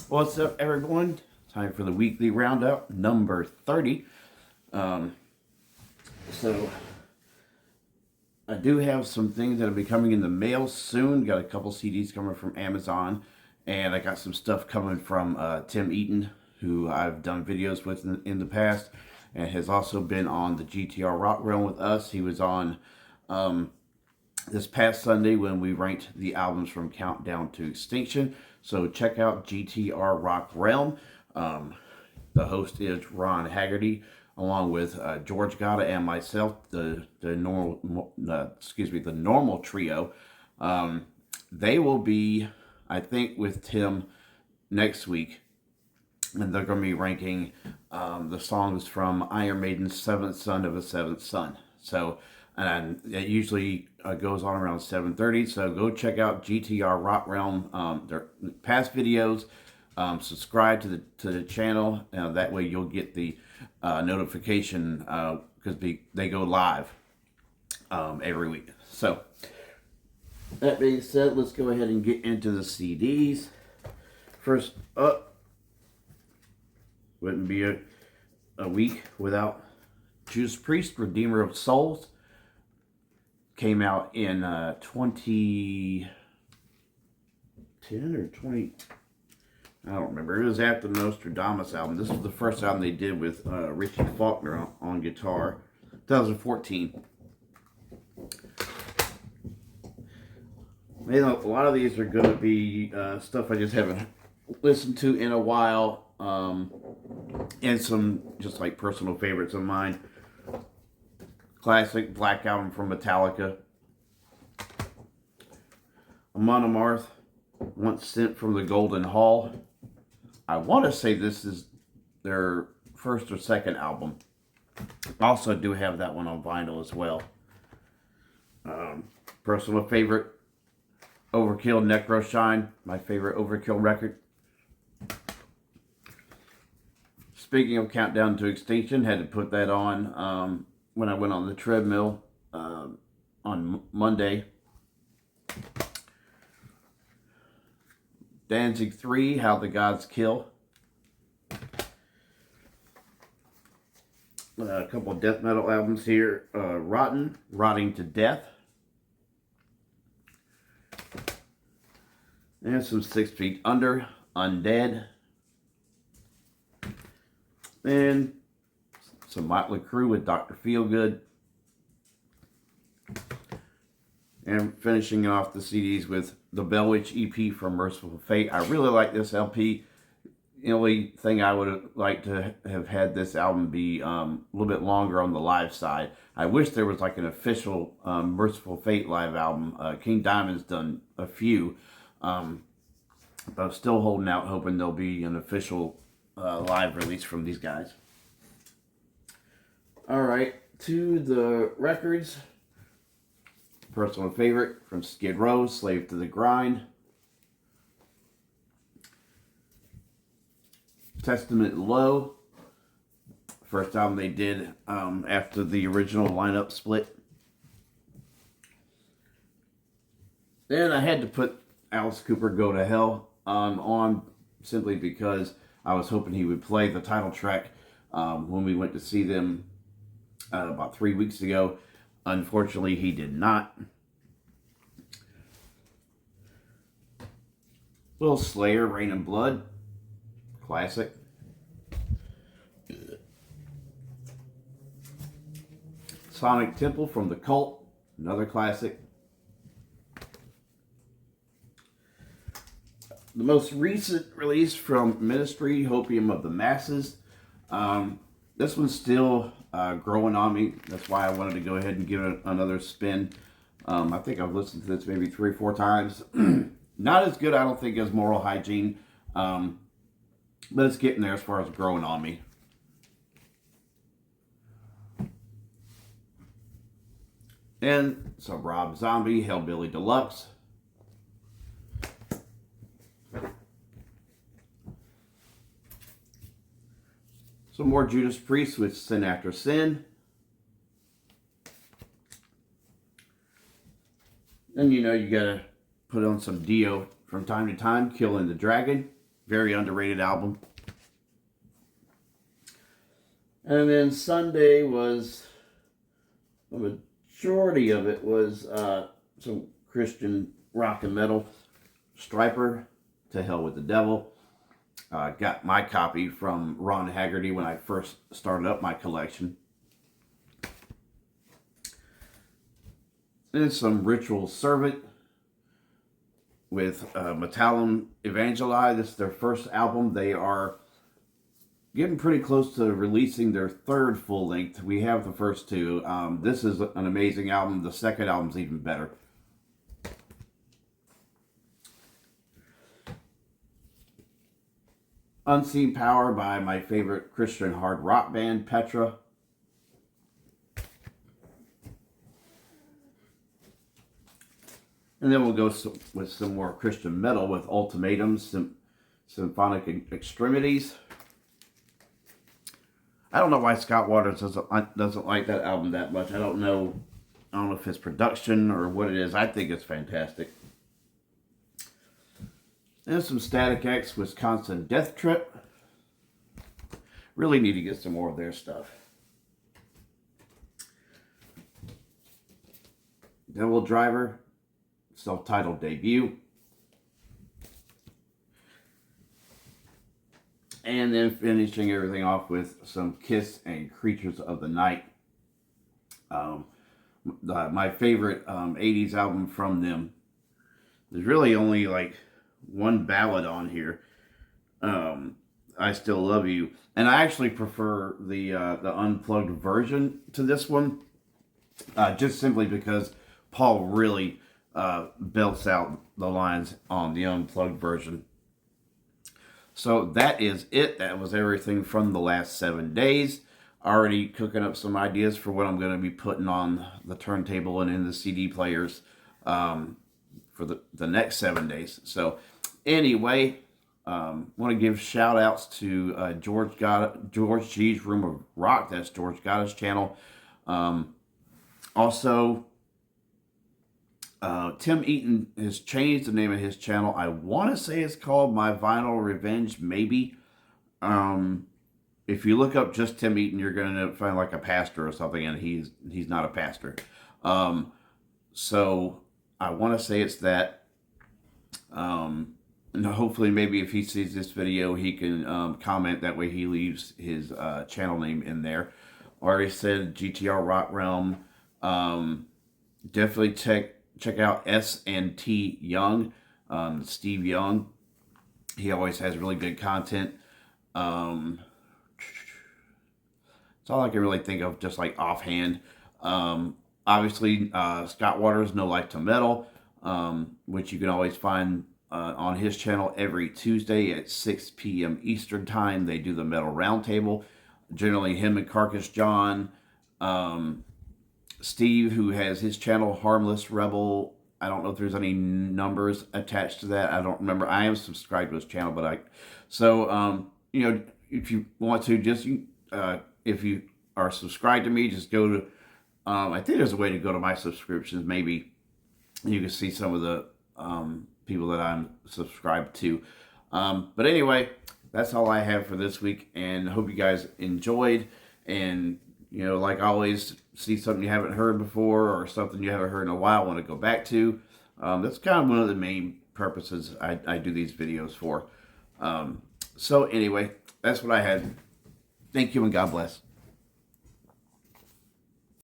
What's up, everyone? Time for the weekly roundup, number 30. So, I do have some things that will be coming in the mail soon. Got a couple CDs coming from Amazon, and I got some stuff coming from Tim Eaton, who I've done videos with in the past, and has also been on the GTR Rock Realm with us. He was on this past Sunday when we ranked the albums from Countdown to Extinction. So check out GTR Rock Realm. The host is Ron Haggerty, along with George Gata and myself, the normal trio. They will be, I think, with Tim next week, and they're going to be ranking the songs from Iron Maiden's Seventh Son of a Seventh Son. So, and it usually goes on around 7:30. So go check out GTR Rock Realm. Their past videos. Subscribe to the channel. That way you'll get the notification because they go live every week. So that being said, let's go ahead and get into the CDs. First up, wouldn't be a week without Judas Priest, Redeemer of Souls. Came out in 2010 or 20... I don't remember. It was after the Nostradamus album. This was the first album they did with Richie Faulkner on guitar. 2014. You know, a lot of these are going to be stuff I just haven't listened to in a while. And some just like personal favorites of mine. Classic Black Album from Metallica. Amon Amarth, Once Sent from the Golden Hall. I want to say this is their first or second album. Also do have that one on vinyl as well. Personal favorite, Overkill, Necroshine, my favorite Overkill record. Speaking of Countdown to Extinction, had to put that on when I went on the treadmill on Monday. Danzig 3, How the Gods Kill. A couple of death metal albums here. Rotten, Rotting to Death. And some 6 Feet Under, Undead. And some Motley Crue with Dr. Feelgood. And finishing off the CDs with the Bell Witch EP from Merciful Fate. I really like this LP. The only thing I would have liked to have had this album be a little bit longer on the live side. I wish there was like an official Merciful Fate live album. King Diamond's done a few. But I'm still holding out, hoping there'll be an official live release from these guys. Alright, to the records. Personal favorite from Skid Row, Slave to the Grind. Testament Low, first album they did after the original lineup split. Then I had to put Alice Cooper Go to Hell on simply because I was hoping he would play the title track when we went to see them about 3 weeks ago. Unfortunately, he did not. Little Slayer, Rain and Blood. Classic. Sonic Temple from The Cult. Another classic. The most recent release from Ministry, Hopium of the Masses. This one's still growing on me. That's why I wanted to go ahead and give it another spin. I think I've listened to this maybe 3 or 4 times. Not as good, I don't think, as Moral Hygiene. But it's getting there as far as growing on me. And some Rob Zombie, Hellbilly Deluxe. Some more Judas Priest with Sin After Sin. And you know you gotta put on some Dio from time to time, Killing the Dragon. Very underrated album. And then Sunday was, the majority of it was some Christian rock and metal. Striper, To Hell with the Devil. Got my copy from Ron Haggerty when I first started up my collection. And some Ritual Servant with Metallum Evangeli. This is their first album. They are getting pretty close to releasing their third full length. We have the first two. This is an amazing album. The second album's even better. Unseen Power by my favorite Christian hard rock band, Petra. And then we'll go with some more Christian metal with Ultimatums, Symphonic Extremities. I don't know why Scott Waters doesn't like that album that much. I don't know if it's production or what it is. I think it's fantastic. And some Static X, Wisconsin Death Trip. Really need to get some more of their stuff. Devil Driver, self-titled debut. And then finishing everything off with some Kiss and Creatures of the Night. My favorite 80s album from them. There's really only like one ballad on here. I Still Love You. And I actually prefer the unplugged version to this one. Just simply because Paul really belts out the lines on the unplugged version. So that is it. That was everything from the last 7 days. Already cooking up some ideas for what I'm going to be putting on the turntable and in the CD players for the next 7 days. So anyway, want to give shout outs to George G's Room of Rock. That's George Gotta's channel. Also, Tim Eaton has changed the name of his channel. I want to say it's called My Vinyl Revenge, maybe. If you look up just Tim Eaton, you're going to find like a pastor or something, and he's not a pastor. So I want to say it's that. And hopefully, maybe if he sees this video, he can comment. That way he leaves his channel name in there. Already said GTR Rock Realm. Definitely check out S&T Young, Steve Young. He always has really good content. That's all I can really think of, just like offhand. Obviously, Scott Waters, No Life to Metal, which you can always find on his channel every Tuesday at 6 p.m. Eastern Time. They do the Metal Roundtable. Generally, him and Carcass John. Steve, who has his channel, Harmless Rebel. I don't know if there's any numbers attached to that. I don't remember. I am subscribed to his channel, but you know, if you want to, just if you are subscribed to me, just go to, I think there's a way to go to my subscriptions. Maybe you can see some of the people that I'm subscribed to. But anyway, that's all I have for this week, and hope you guys enjoyed. And you know, like always, see something you haven't heard before or something you haven't heard in a while, want to go back to. That's kind of one of the main purposes I do these videos for. So anyway, that's what I had. Thank you and God bless.